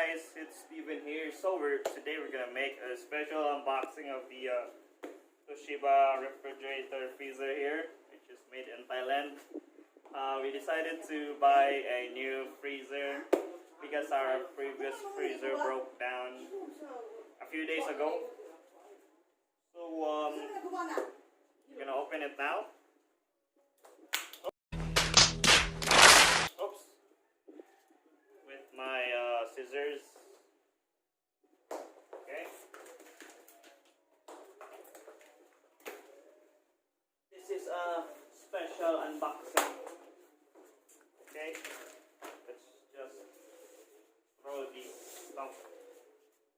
guys, it's Steven here. Today we're gonna make a special unboxing of the Toshiba refrigerator freezer here, which is made in Thailand. We decided to buy a new freezer because our previous freezer broke down a few days ago. So we're gonna open it now. Oops. With my scissors. Okay. This is a special unboxing. Okay. Let's just throw these stuff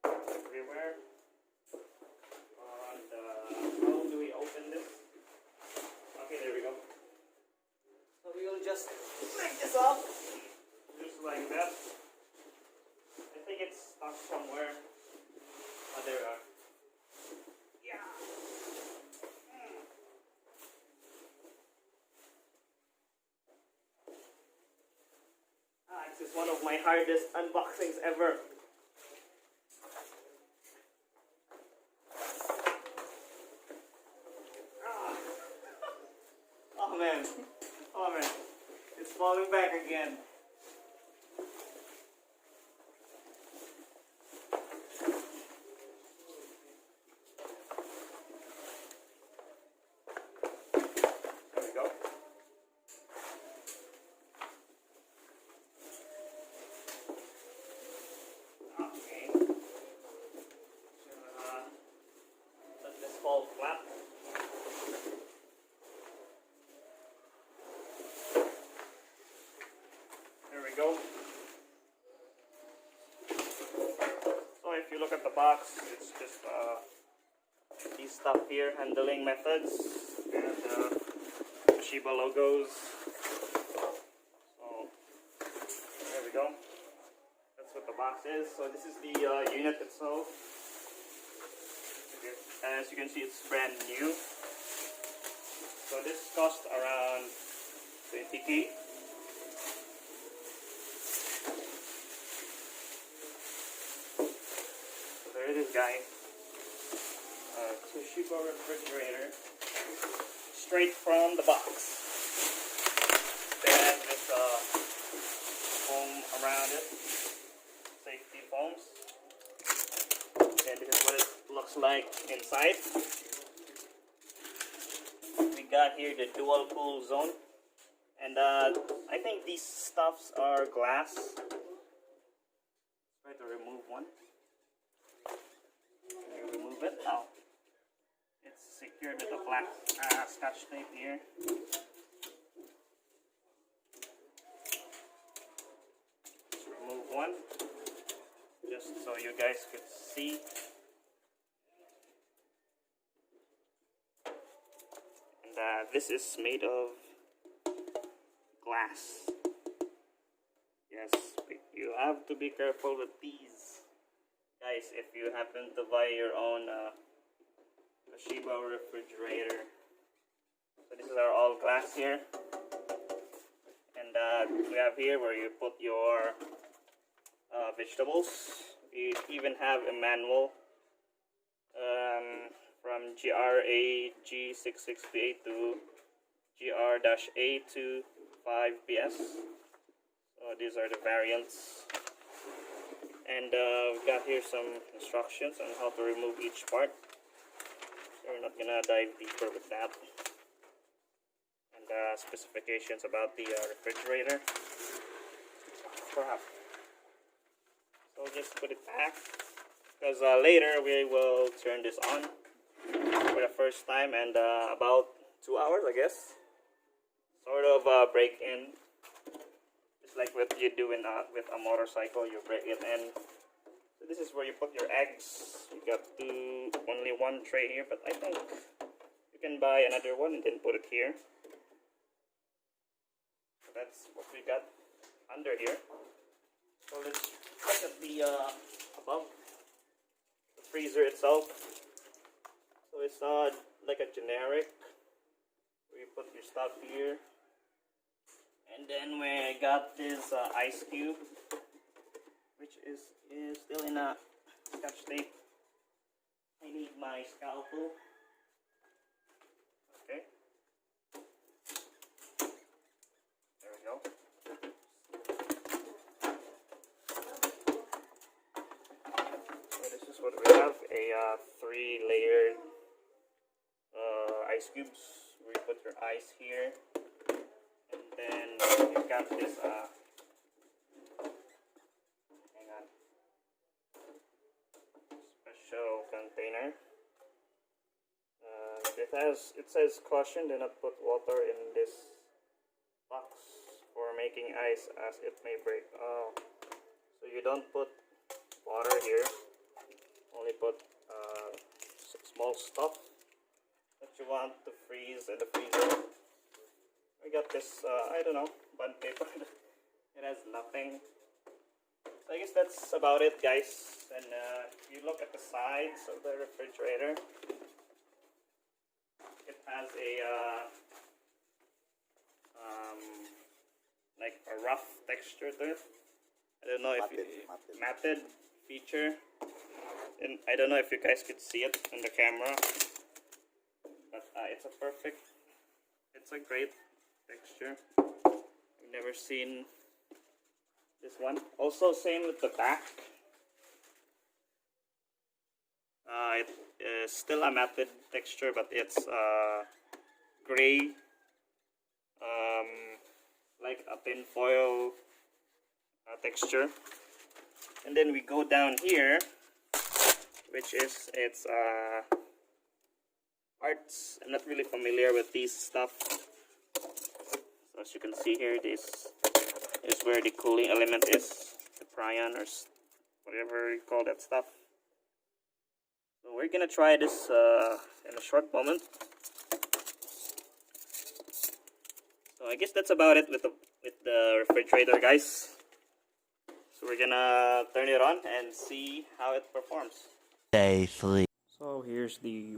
everywhere. And how do we open this? Okay, there we go. So we will just take this off. Just like that. I think it's stuck somewhere. Oh, there we are. Yeah. This is one of my hardest unboxings ever. Oh man. Oh man. It's falling back again. There we go. Okay. Let this fall flat. There we go. So if you look at the box, it's just these stuff here, handling methods, and Toshiba logos. So there we go. That's what the box is. So this is the unit itself. As you can see, it's brand new. So this cost around 20k. So there it is, guys. Toshiba refrigerator, straight from the box. They have this foam around it, safety foams. And this is what it looks like inside. We got here the dual cool zone, and I think these stuffs are glass. Try to remove one. Can you remove it? Oh. It's secured with a black scotch tape here. Let's remove one, just so you guys could see. And this is made of glass. Yes, you have to be careful with these, guys, if you happen to buy your own Toshiba refrigerator. So this is our all glass here, and we have here where you put your vegetables. We even have a manual from GR-A32P to GR-A32P. So these are the variants, and we've got here some instructions on how to remove each part. We're not gonna dive deeper with that. And specifications about the refrigerator. Perhaps. So just put it back, because later we will turn this on for the first time, and about 2 hours, I guess. Sort of break in. Just like what you do with a motorcycle, you break it in. So this is where you put your eggs. You got only one tray here, but I think you can buy another one and then put it here. So that's what we got under here. So let's look at the above the freezer itself. So it's like a generic where you put your stuff here, and then we got this ice cube, which is still in a scotch tape. I need my scalpel. Okay. There we go. So this is what we have, a 3-layered ice cubes. We put your ice here, and then you got this hang on, special container. It says caution, do not put water in this box for making ice as it may break. Oh, so you don't put water here, only put small stuff that you want to freeze in the freezer. We got this, I don't know, bond paper. It has nothing. So I guess that's about it, guys. And if you look at the sides of the refrigerator, it has a like a rough texture there. I don't know if matted feature, and I don't know if you guys could see it on the camera, but it's a great texture. I've never seen this one. Also, same with the back. It is still a matted texture, but it's gray, like a tinfoil texture. And then we go down here, which is its parts. I'm not really familiar with these stuff. So as you can see here, this is where the cooling element is, the prion or whatever you call that stuff. So we're gonna try this in a short moment. So I guess that's about it with the refrigerator, guys. So we're gonna turn it on and see how it performs. Safely. So here's the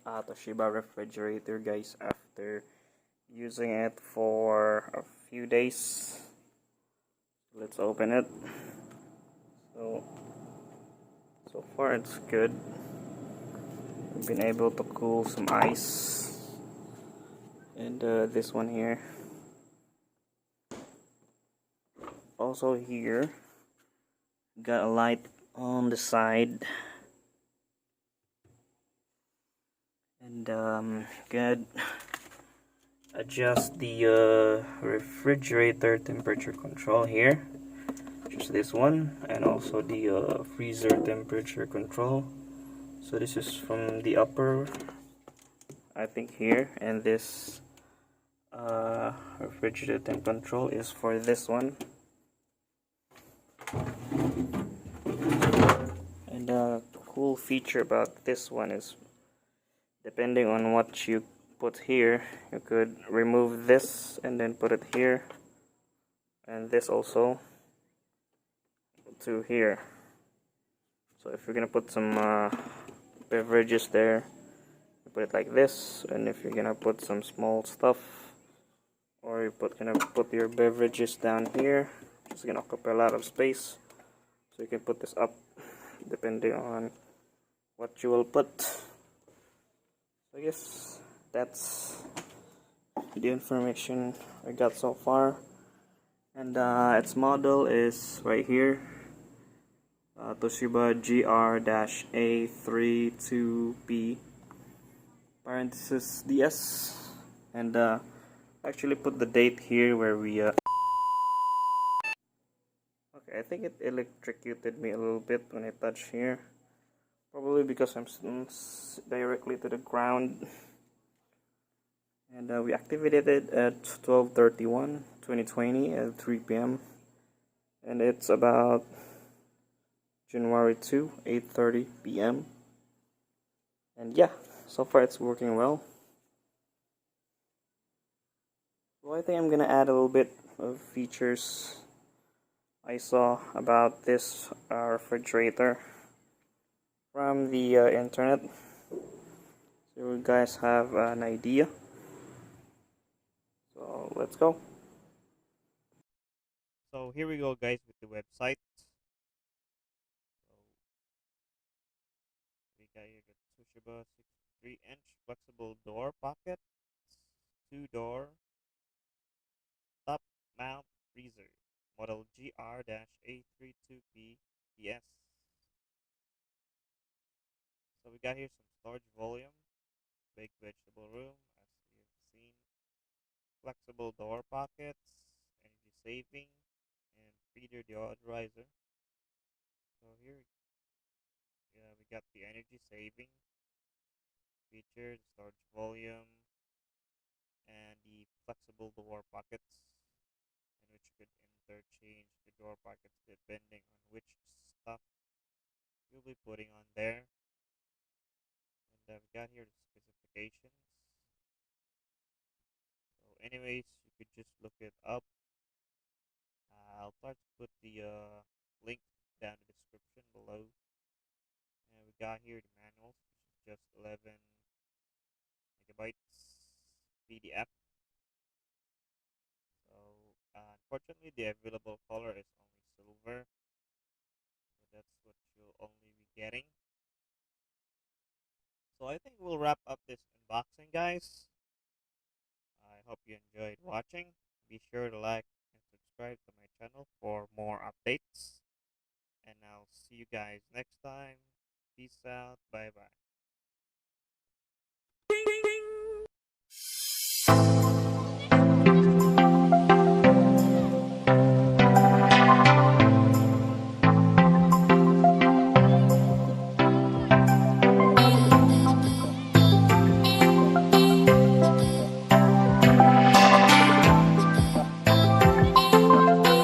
Toshiba refrigerator, guys, after using it for a few days. Let's open it. So far it's good. We've been able to cool some ice. And this one here. Also here, got a light on the side. And gonna adjust the refrigerator temperature control here. Just this one, and also the freezer temperature control. So this is from the upper, I think here, and this refrigerator temp control is for this one. And the cool feature about this one is, depending on what you put here, you could remove this and then put it here, and this also to here. So if you're gonna put some beverages there, you put it like this, and if you're gonna put some small stuff, or you're gonna put your beverages down here, it's gonna occupy a lot of space, so you can put this up depending on what you will put. So I guess that's the information I got so far. And its model is right here, Toshiba GR-A32P parenthesis DS. And actually put the date here where we okay, I think it electrocuted me a little bit when I touched here, probably because I'm directly to the ground. And we activated it at 12/31/2020 at 3 p.m. and it's about January 2, 8:30 p.m. And yeah, so far it's working well. So I think I'm gonna add a little bit of features I saw about this refrigerator from the internet, so you guys have an idea. So let's go. So here we go, guys, with the website. Toshiba 63-inch flexible door pocket, 2-door top mount freezer, model GR-A32P PS. So we got here some storage volume, big vegetable room, as you've seen, flexible door pockets, energy saving, and feeder deodorizer. So here, yeah, we got the energy saving feature, the storage volume, and the flexible door pockets, in which you could interchange the door pockets depending on which stuff you'll be putting on there. And we got here the specifications. So, anyways, you could just look it up. I'll try to put the link down in the description below. And we got here the manuals, which is just 11 megabytes PDF. So, unfortunately, the available color is only silver. So that's what you'll only be getting. So I think we'll wrap up this unboxing, guys. I hope you enjoyed watching. Be sure to like and subscribe to my channel for more updates. And I'll see you guys next time. Peace out. Bye bye.